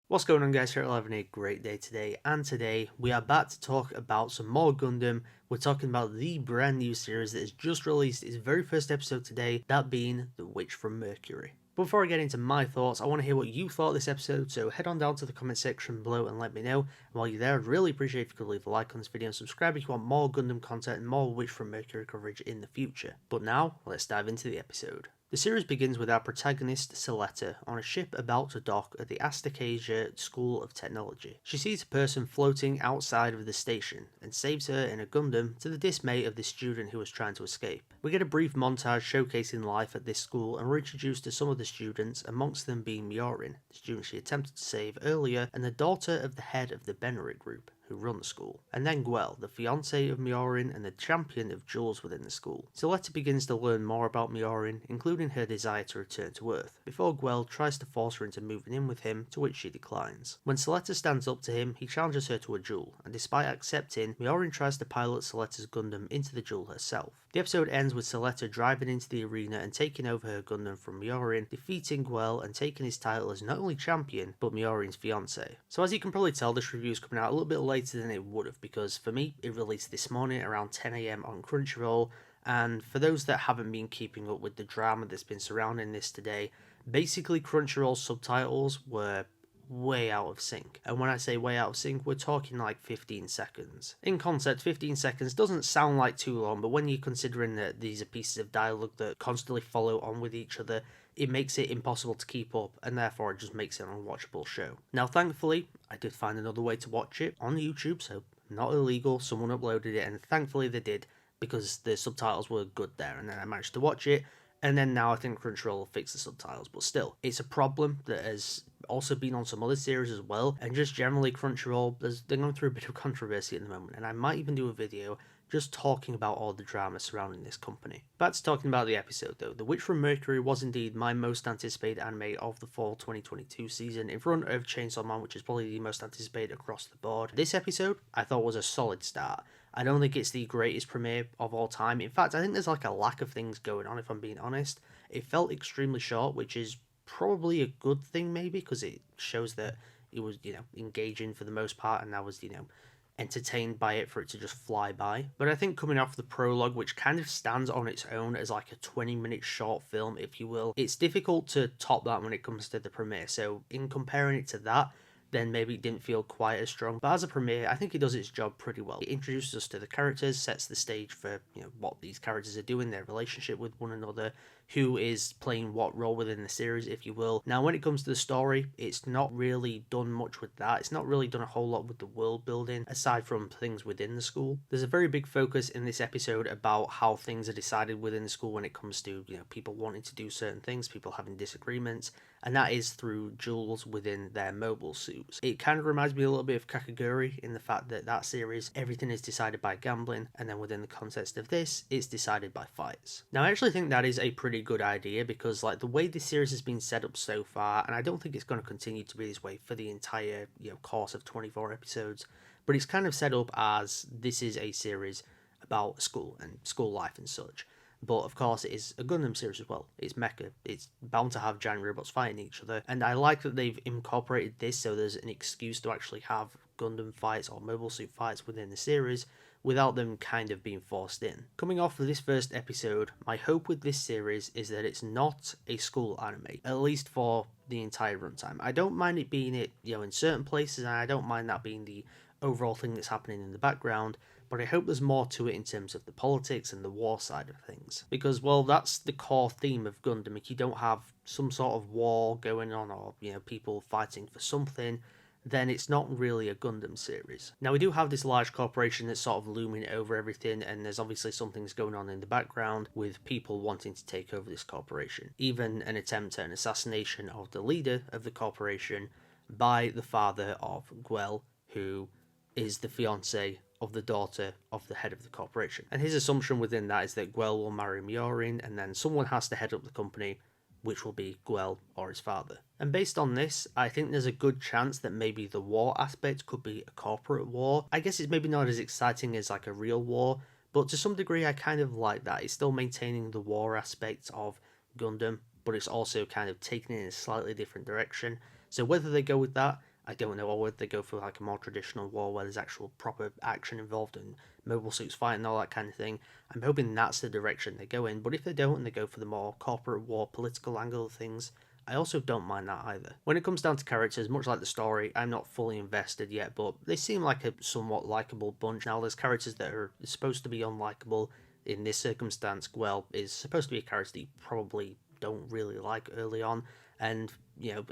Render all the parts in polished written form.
What's going on, guys? Here at having a great day today, and today we are back to talk about some more Gundam. We're talking about the brand new series that has just released its very first episode today, that being The Witch from Mercury. But before I get into my thoughts, I want to hear what you thought of this episode, so head on down to the comment section below and let me know. And while you're there, I'd really appreciate if you could leave a like on this video and subscribe if you want more Gundam content and more Witch from Mercury coverage in the future. But now, let's dive into the episode. The series begins with our protagonist, SULETTA, on a ship about to dock at the Astakasia School of Technology. She sees a person floating outside of the station and saves her in a Gundam, to the dismay of the student who was trying to escape. We get a brief montage showcasing life at this school, and we're introduced to some of the students, amongst them being miorine, the student she attempted to save earlier, and the daughter of the head of the Benerit group, who run the school, and then Guel, the fiancé of miorine and the champion of jewels within the school. SULETTA begins to learn more about miorine, including her desire to return to Earth, before Guel tries to force her into moving in with him, to which she declines. When SULETTA stands up to him, he challenges her to a duel, and despite accepting, miorine tries to pilot SULETTA's Gundam into the duel herself. The episode ends with SULETTA driving into the arena and taking over her Gundam from miorine, defeating Guel and taking his title as not only champion, but miorine's fiancé. So as you can probably tell, this review is coming out a little bit later than it would have, because for me, it released this morning around 10 AM on Crunchyroll, and for those that haven't been keeping up with the drama that's been surrounding this today, basically Crunchyroll's subtitles were way out of sync. And when I say way out of sync, we're talking like 15 seconds. In concept, 15 seconds doesn't sound like too long, but when you're considering that these are pieces of dialogue that constantly follow on with each other, it makes it impossible to keep up, and therefore it just makes it an unwatchable show. Now, thankfully, I did find another way to watch it on YouTube, so not illegal, someone uploaded it, and thankfully they did, because the subtitles were good there, and then I managed to watch it. And then now I think Crunchyroll will fix the subtitles, but still, it's a problem that has also been on some other series as well, and just generally Crunchyroll, they're going through a bit of controversy at the moment, and I might even do a video just talking about all the drama surrounding this company. Back to talking about the episode though, The Witch from Mercury was indeed my most anticipated anime of the fall 2022 season, in front of Chainsaw Man, which is probably the most anticipated across the board. This episode, I thought, was a solid start. I don't think it's the greatest premiere of all time. In fact, I think there's like a lack of things going on, if I'm being honest. It felt extremely short, which is probably a good thing maybe, because it shows that it was, engaging for the most part, and I was, entertained by it for it to just fly by. But I think coming off the prologue, which kind of stands on its own as like a 20-minute short film, if you will, it's difficult to top that when it comes to the premiere. So in comparing it to that, then maybe it didn't feel quite as strong. But as a premiere, I think it does its job pretty well. It introduces us to the characters, sets the stage for what these characters are doing, their relationship with one another, who is playing what role within the series, if you will. Now, when it comes to the story, it's not really done much with that. It's not really done a whole lot with the world building, aside from things within the school. There's a very big focus in this episode about how things are decided within the school when it comes to, people wanting to do certain things, people having disagreements, and that is through jewels within their mobile suits. It kind of reminds me a little bit of Kakaguri in the fact that that series, everything is decided by gambling, and then within the context of this, it's decided by fights. Now, I actually think that is a pretty good idea, because like the way this series has been set up so far, and I don't think it's going to continue to be this way for the entire course of 24 episodes, but it's kind of set up as this is a series about school and school life and such. But of course it is a Gundam series as well. It's mecha. It's bound to have giant robots fighting each other. And I like that they've incorporated this so there's an excuse to actually have Gundam fights or mobile suit fights within the series without them kind of being forced in. Coming off of this first episode, my hope with this series is that it's not a school anime, at least for the entire runtime. I don't mind it being in certain places, and I don't mind that being the overall thing that's happening in the background, but I hope there's more to it in terms of the politics and the war side of things. Because, well, that's the core theme of Gundam. If you don't have some sort of war going on, or, people fighting for something, then it's not really a Gundam series. Now, we do have this large corporation that's sort of looming over everything, and there's obviously some things going on in the background with people wanting to take over this corporation. Even an attempt at an assassination of the leader of the corporation by the father of Guel, who is the fiancé of the daughter of the head of the corporation. And his assumption within that is that Guel will marry miorine, and then someone has to head up the company, which will be Guel or his father. And based on this, I think there's a good chance that maybe the war aspect could be a corporate war. I guess it's maybe not as exciting as like a real war, but to some degree I kind of like that. It's still maintaining the war aspect of Gundam, but it's also kind of taking it in a slightly different direction. So whether they go with that, I don't know, or whether they go for like a more traditional war where there's actual proper action involved and mobile suits fighting and all that kind of thing. I'm hoping that's the direction they go in, but if they don't and they go for the more corporate war political angle of things, I also don't mind that either. When it comes down to characters, much like the story, I'm not fully invested yet, but they seem like a somewhat likeable bunch. Now, there's characters that are supposed to be unlikable. In this circumstance, Gwell is supposed to be a character that you probably don't really like early on, and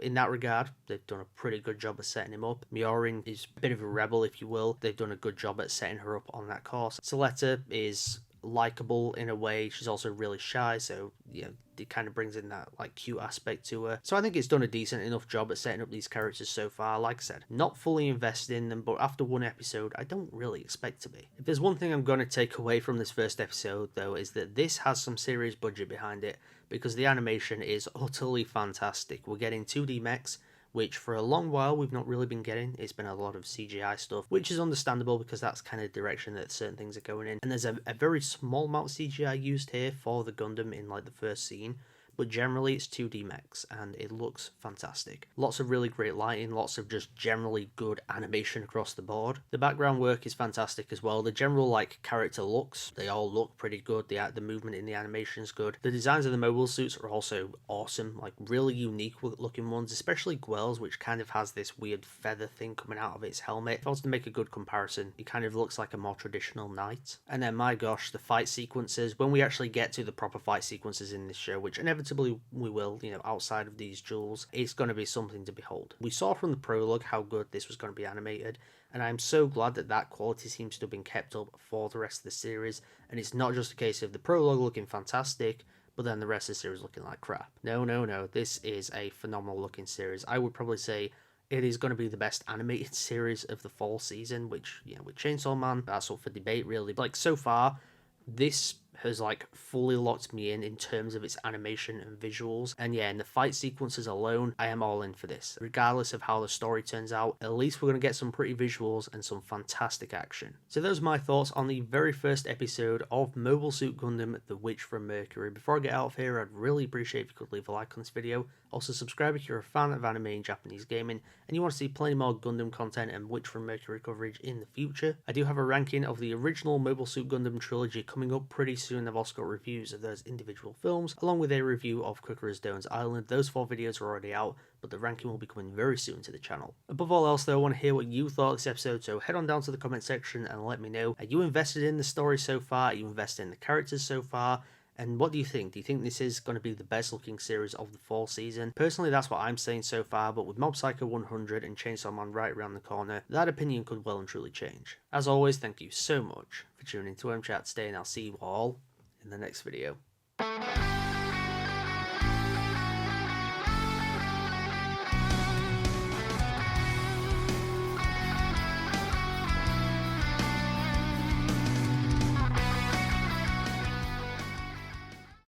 in that regard, they've done a pretty good job of setting him up. Miorine is a bit of a rebel, if you will. They've done a good job at setting her up on that course. SULETTA is likable in a way. She's also really shy, so it kind of brings in that like cute aspect to her. So I think it's done a decent enough job at setting up these characters so far. Like I said, not fully invested in them, but after one episode, I don't really expect to be. If there's one thing I'm going to take away from this first episode, though, is that this has some serious budget behind it, because the animation is utterly fantastic. We're getting 2D mechs, which for a long while we've not really been getting. It's been a lot of CGI stuff, which is understandable because that's kind of the direction that certain things are going in. And there's a very small amount of CGI used here for the Gundam in like the first scene, but generally it's 2D mechs and it looks fantastic. Lots of really great lighting, lots of just generally good animation across the board. The background work is fantastic as well. The general like character looks, they all look pretty good. The movement in the animation is good. The designs of the mobile suits are also awesome, like really unique looking ones, especially Gwell's, which kind of has this weird feather thing coming out of its helmet. If I was to make a good comparison, it kind of looks like a more traditional knight. And then my gosh, the fight sequences, when we actually get to the proper fight sequences in this show, which inevitably we will, outside of these duels, it's going to be something to behold. We saw from the prologue how good this was going to be animated, and I'm so glad that quality seems to have been kept up for the rest of the series, and it's not just a case of the prologue looking fantastic, but then the rest of the series looking like crap. No, this is a phenomenal looking series. I would probably say it is going to be the best animated series of the fall season, which, with Chainsaw Man, that's up for debate really. But like so far, this has like fully locked me in terms of its animation and visuals, and in the fight sequences alone, I am all in for this. Regardless of how the story turns out, at least we're going to get some pretty visuals and some fantastic action. So those are my thoughts on the very first episode of Mobile Suit Gundam, The Witch from Mercury. Before I get out of here, I'd really appreciate if you could leave a like on this video. Also subscribe if you're a fan of anime and Japanese gaming and you want to see plenty more Gundam content and Witch from Mercury coverage in the future. I do have a ranking of the original Mobile Suit Gundam trilogy coming up pretty soon. I've also got reviews of those individual films, along with a review of Kukura's Dawn's Island. Those 4 videos are already out, but the ranking will be coming very soon to the channel. Above all else though, I want to hear what you thought of this episode, so head on down to the comment section and let me know. Are you invested in the story so far? Are you invested in the characters so far? And what do you think? Do you think this is going to be the best looking series of the fall season? Personally, that's what I'm saying so far, but with Mob Psycho 100 and Chainsaw Man right around the corner, that opinion could well and truly change. As always, thank you so much for tuning into McHat today, and I'll see you all in the next video.